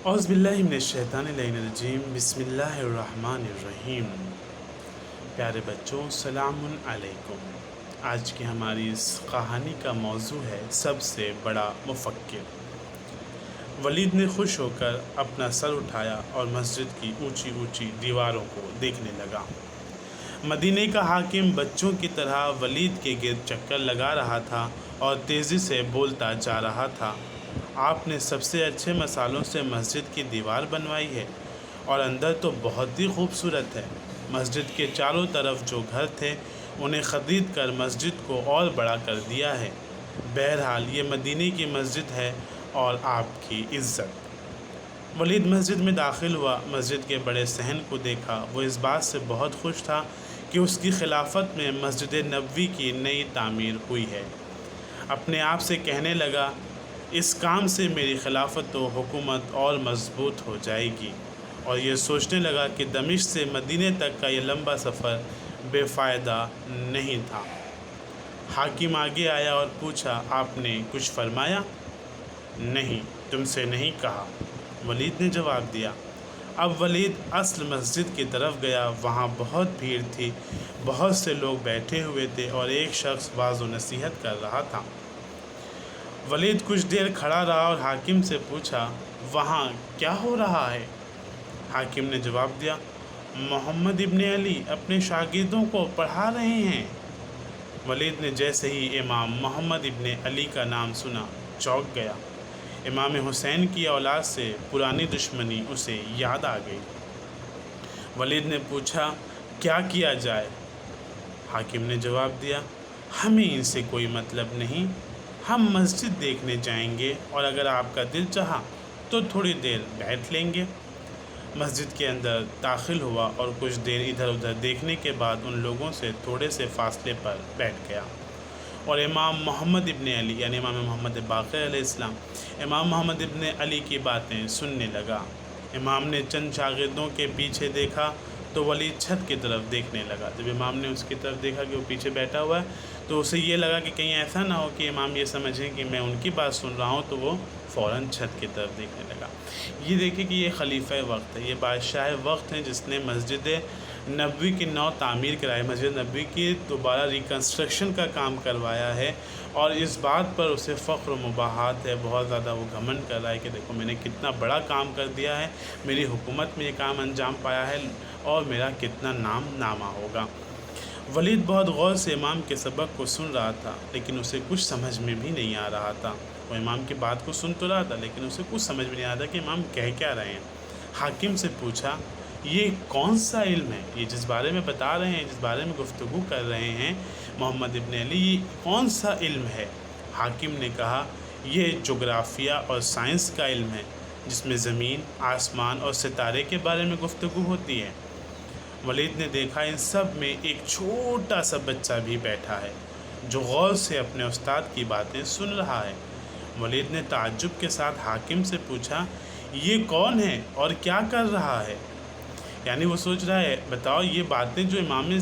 اعوذ باللہ من الشیطان الرجیم بسم اللہ الرحمن الرحیم۔ پیارے بچوں، سلام علیکم۔ آج کی ہماری اس کہانی کا موضوع ہے سب سے بڑا مفکر۔ ولید نے خوش ہو کر اپنا سر اٹھایا اور مسجد کی اونچی اونچی دیواروں کو دیکھنے لگا۔ مدینے کا حاکم بچوں کی طرح ولید کے گرد چکر لگا رہا تھا اور تیزی سے بولتا جا رہا تھا، آپ نے سب سے اچھے مصالحوں سے مسجد کی دیوار بنوائی ہے اور اندر تو بہت ہی خوبصورت ہے۔ مسجد کے چاروں طرف جو گھر تھے انہیں خرید کر مسجد کو اور بڑا کر دیا ہے۔ بہرحال یہ مدینے کی مسجد ہے اور آپ کی عزت۔ ولید مسجد میں داخل ہوا، مسجد کے بڑے صحن کو دیکھا۔ وہ اس بات سے بہت خوش تھا کہ اس کی خلافت میں مسجد نبوی کی نئی تعمیر ہوئی ہے۔ اپنے آپ سے کہنے لگا، اس کام سے میری خلافت و حکومت اور مضبوط ہو جائے گی، اور یہ سوچنے لگا کہ دمشق سے مدینے تک کا یہ لمبا سفر بے فائدہ نہیں تھا۔ حاکم آگے آیا اور پوچھا، آپ نے کچھ فرمایا؟ نہیں، تم سے نہیں کہا، ولید نے جواب دیا۔ اب ولید اصل مسجد کی طرف گیا۔ وہاں بہت بھیڑ تھی، بہت سے لوگ بیٹھے ہوئے تھے اور ایک شخص واعظ و نصیحت کر رہا تھا۔ ولید کچھ دیر کھڑا رہا اور حاکم سے پوچھا، وہاں کیا ہو رہا ہے؟ حاکم نے جواب دیا، محمد ابن علی اپنے شاگردوں کو پڑھا رہے ہیں۔ ولید نے جیسے ہی امام محمد ابن علی کا نام سنا چونک گیا۔ امام حسین کی اولاد سے پرانی دشمنی اسے یاد آ گئی۔ ولید نے پوچھا، کیا کیا جائے؟ حاکم نے جواب دیا، ہمیں ان سے کوئی مطلب نہیں، ہم مسجد دیکھنے جائیں گے اور اگر آپ کا دل چاہا تو تھوڑی دیر بیٹھ لیں گے۔ مسجد کے اندر داخل ہوا اور کچھ دیر ادھر ادھر دیکھنے کے بعد ان لوگوں سے تھوڑے سے فاصلے پر بیٹھ گیا اور امام محمد ابن علی یعنی امام محمد باقر علیہ السلام، امام محمد ابن علی کی باتیں سننے لگا۔ امام نے چند شاگردوں کے پیچھے دیکھا تو ولید چھت کی طرف دیکھنے لگا۔ جب امام نے اس کی طرف دیکھا کہ وہ پیچھے بیٹھا ہوا ہے تو اسے یہ لگا کہ کہیں ایسا نہ ہو کہ امام یہ سمجھیں کہ میں ان کی بات سن رہا ہوں، تو وہ فوراً چھت کی طرف دیکھنے لگا۔ یہ دیکھیں کہ یہ خلیفہ وقت ہے، یہ بادشاہ وقت ہیں جس نے مسجد نبوی کی نو تعمیر کرائی، مسجد نبوی کی دوبارہ ریکنسٹرکشن کا کام کروایا ہے، اور اس بات پر اسے فخر و مباحات ہے، بہت زیادہ وہ گھمنڈ کر رہا ہے کہ دیکھو میں نے کتنا بڑا کام کر دیا ہے، میری حکومت میں یہ کام انجام پایا ہے اور میرا کتنا نام نامہ ہوگا۔ ولید بہت غور سے امام کے سبق کو سن رہا تھا، لیکن اسے کچھ سمجھ میں بھی نہیں آ رہا تھا۔ وہ امام کی بات کو سن تو رہا تھا لیکن اسے کچھ سمجھ میں نہیں آ رہا تھا کہ امام کہہ کیا رہے ہیں۔ حاکم سے پوچھا، یہ کون سا علم ہے؟ یہ جس بارے میں بتا رہے ہیں، جس بارے میں گفتگو کر رہے ہیں محمد ابن علی، یہ کون سا علم ہے؟ حاکم نے کہا، یہ جغرافیہ اور سائنس کا علم ہے، جس میں زمین، آسمان اور ستارے کے بارے میں گفتگو ہوتی ہے۔ ولید نے دیکھا ان سب میں ایک چھوٹا سا بچہ بھی بیٹھا ہے جو غور سے اپنے استاد کی باتیں سن رہا ہے۔ ولید نے تعجب کے ساتھ حاکم سے پوچھا، یہ کون ہے اور کیا کر رہا ہے؟ یعنی وہ سوچ رہا ہے، بتاؤ یہ باتیں جو امام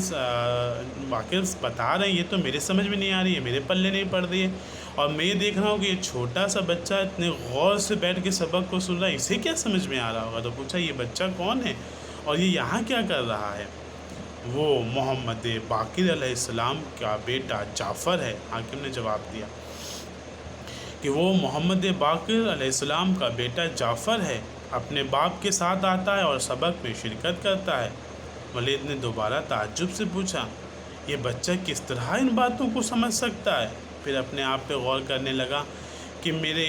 واقع بتا رہے ہیں یہ تو میرے سمجھ میں نہیں آ رہی ہے، میرے پلے نہیں پڑ رہی ہے، اور میں یہ دیکھ رہا ہوں کہ یہ چھوٹا سا بچہ اتنے غور سے بیٹھ کے سبق کو سن رہا ہے، اسے کیا سمجھ میں آ رہا ہوگا؟ تو پوچھا، یہ بچہ کون ہے اور یہ یہاں کیا کر رہا ہے؟ وہ محمد باقر علیہ السلام کا بیٹا جعفر ہے۔ حاکم نے جواب دیا کہ وہ محمد باقر علیہ السلام کا بیٹا جعفر ہے، اپنے باپ کے ساتھ آتا ہے اور سبق میں شرکت کرتا ہے۔ ولید نے دوبارہ تعجب سے پوچھا، یہ بچہ کس طرح ان باتوں کو سمجھ سکتا ہے؟ پھر اپنے آپ پہ غور کرنے لگا کہ میرے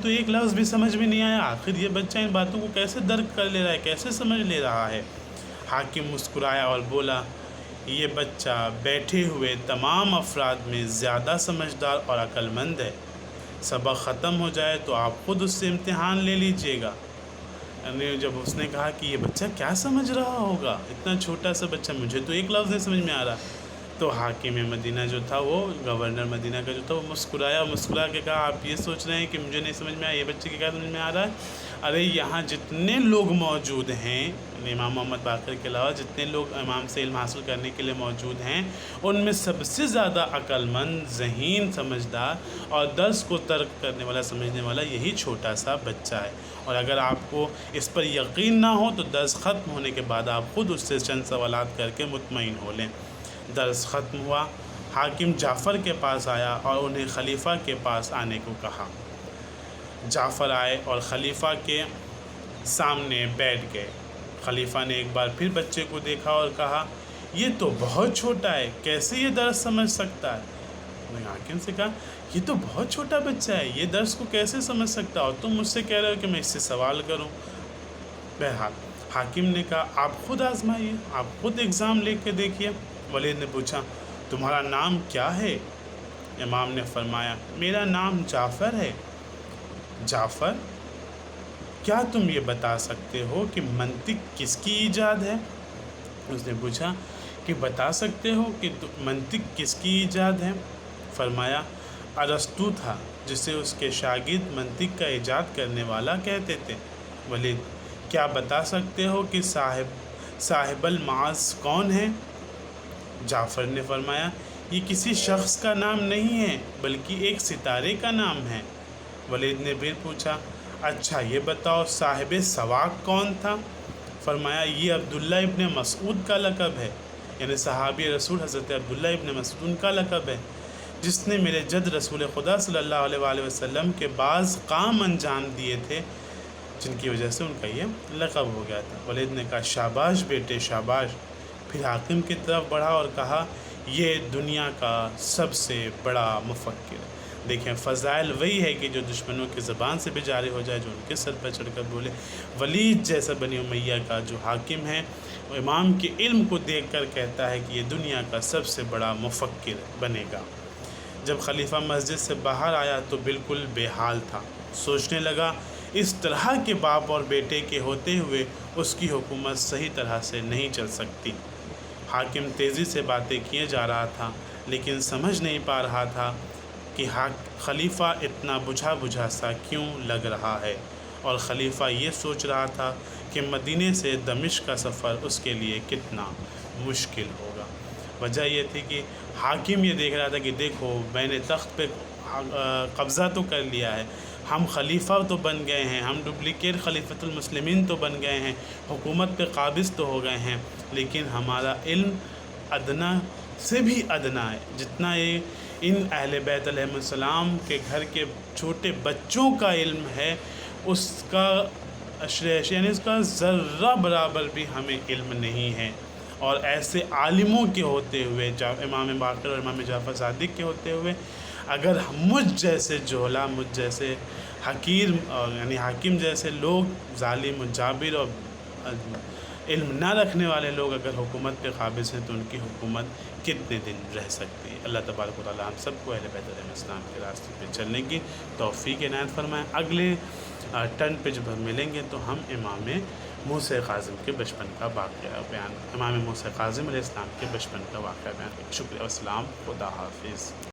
تو ایک لفظ بھی سمجھ میں نہیں آیا، آخر یہ بچہ ان باتوں کو کیسے درک کر لے رہا ہے، کیسے سمجھ لے رہا ہے؟ حاکم مسکرایا اور بولا، یہ بچہ بیٹھے ہوئے تمام افراد میں زیادہ سمجھدار اور عقل مند ہے، سبق ختم ہو جائے تو آپ خود اس سے امتحان لے لیجئے گا۔ یعنی جب اس نے کہا کہ یہ بچہ کیا سمجھ رہا ہوگا، اتنا چھوٹا سا بچہ، مجھے تو ایک لفظ نہیں سمجھ میں آ رہا، تو حاکم مدینہ جو تھا وہ گورنر مدینہ کا جو تھا وہ مسکرایا، مسکرا کے کہا آپ یہ سوچ رہے ہیں کہ مجھے نہیں سمجھ میں آیا، یہ بچے کی کیا سمجھ میں آ رہا ہے؟ ارے یہاں جتنے لوگ موجود ہیں، امام محمد باقر کے علاوہ جتنے لوگ امام سے علم حاصل کرنے کے لیے موجود ہیں، ان میں سب سے زیادہ عقل مند، ذہین، سمجھدار اور درس کو ترک کرنے والا، سمجھنے والا یہی چھوٹا سا بچہ ہے۔ اور اگر آپ کو اس پر یقین نہ ہو تو درس ختم ہونے کے بعد آپ خود اس سے چند سوالات کر کے مطمئن ہو لیں۔ درس ختم ہوا، حاکم جعفر کے پاس آیا اور انہیں خلیفہ کے پاس آنے کو کہا۔ جعفر آئے اور خلیفہ کے سامنے بیٹھ گئے۔ خلیفہ نے ایک بار پھر بچے کو دیکھا اور کہا یہ تو بہت چھوٹا ہے، کیسے یہ درس سمجھ سکتا ہے؟ انہوں نے حاکم سے کہا یہ تو بہت چھوٹا بچہ ہے، یہ درس کو کیسے سمجھ سکتا ہے؟ اور تم مجھ سے کہہ رہے ہو کہ میں اس سے سوال کروں۔ بہرحال حاکم نے کہا آپ خود آزمائیے، آپ خود ایگزام لے کے دیکھیے۔ ولید نے پوچھا تمہارا نام کیا ہے؟ امام نے فرمایا میرا نام جعفر ہے۔ جعفر، کیا تم یہ بتا سکتے ہو کہ منطق کس کی ایجاد ہے؟ اس نے پوچھا کہ بتا سکتے ہو کہ منطق کس کی ایجاد ہے؟ فرمایا ارسطو تھا، جسے اس کے شاگرد منطق کا ایجاد کرنے والا کہتے تھے۔ ولید، کیا بتا سکتے ہو کہ صاحب المعاص کون ہے؟ جعفر نے فرمایا یہ کسی شخص کا نام نہیں ہے بلکہ ایک ستارے کا نام ہے۔ ولید نے پھر پوچھا اچھا یہ بتاؤ صاحب سواق کون تھا؟ فرمایا یہ عبداللہ ابن مسعود کا لقب ہے، یعنی صحابی رسول حضرت عبداللہ ابن مسعود ان کا لقب ہے، جس نے میرے جد رسول خدا صلی اللہ علیہ وآلہ وسلم کے بعض کام انجام دیے تھے، جن کی وجہ سے ان کا یہ لقب ہو گیا تھا۔ ولید نے کہا شاباش بیٹے شاباش۔ پھر حاکم کی طرف بڑھا اور کہا یہ دنیا کا سب سے بڑا مفکر ہے۔ دیکھیں فضائل وہی ہے کہ جو دشمنوں کی زبان سے بھی جاری ہو جائے، جو ان کے سر پر چڑھ کر بولے۔ ولید جیسا بنی امیہ کا جو حاکم ہے، وہ امام کے علم کو دیکھ کر کہتا ہے کہ یہ دنیا کا سب سے بڑا مفکر بنے گا۔ جب خلیفہ مسجد سے باہر آیا تو بالکل بے حال تھا، سوچنے لگا اس طرح کے باپ اور بیٹے کے ہوتے ہوئے اس کی حکومت صحیح طرح سے نہیں چل سکتی۔ حاکم تیزی سے باتیں کیے جا رہا تھا لیکن سمجھ نہیں پا رہا تھا کہ خلیفہ اتنا بجھا بجھا سا کیوں لگ رہا ہے، اور خلیفہ یہ سوچ رہا تھا کہ مدینے سے دمشق کا سفر اس کے لیے کتنا مشکل ہوگا۔ وجہ یہ تھی کہ حاکم یہ دیکھ رہا تھا کہ دیکھو میں نے تخت پہ قبضہ تو کر لیا ہے، ہم خلیفہ تو بن گئے ہیں، ہم ڈپلیکیٹ خلیفۃ المسلمین تو بن گئے ہیں، حکومت پہ قابض تو ہو گئے ہیں، لیکن ہمارا علم ادنا سے بھی ادنا ہے۔ جتنا یہ ان اہل بیت علیہ السلام کے گھر کے چھوٹے بچوں کا علم ہے، اس کا یعنی اس کا ذرہ برابر بھی ہمیں علم نہیں ہے۔ اور ایسے عالموں کے ہوتے ہوئے، امام باقر اور امام جعفر صادق کے ہوتے ہوئے، اگر مجھ جیسے جوہلا، مجھ جیسے حقیر یعنی حاکم جیسے لوگ، ظالم جابر اور علم نہ رکھنے والے لوگ اگر حکومت پہ قابض ہیں تو ان کی حکومت کتنے دن رہ سکتی ہے۔ اللہ تبارک و تعالیٰ ہم سب کو اہل بیت علیہ السلام کے راستے پہ چلنے کی توفیق عنایت فرمائیں۔ اگلے ٹرن پہ جب ہم ملیں گے تو ہم امام موسیٰ کاظم کے بچپن کا واقعہ بیان، امام موسیٰ کاظم علیہ السلام کے بچپن کا واقعہ بیان کریں گے۔ شکریہ، السلام، خدا حافظ۔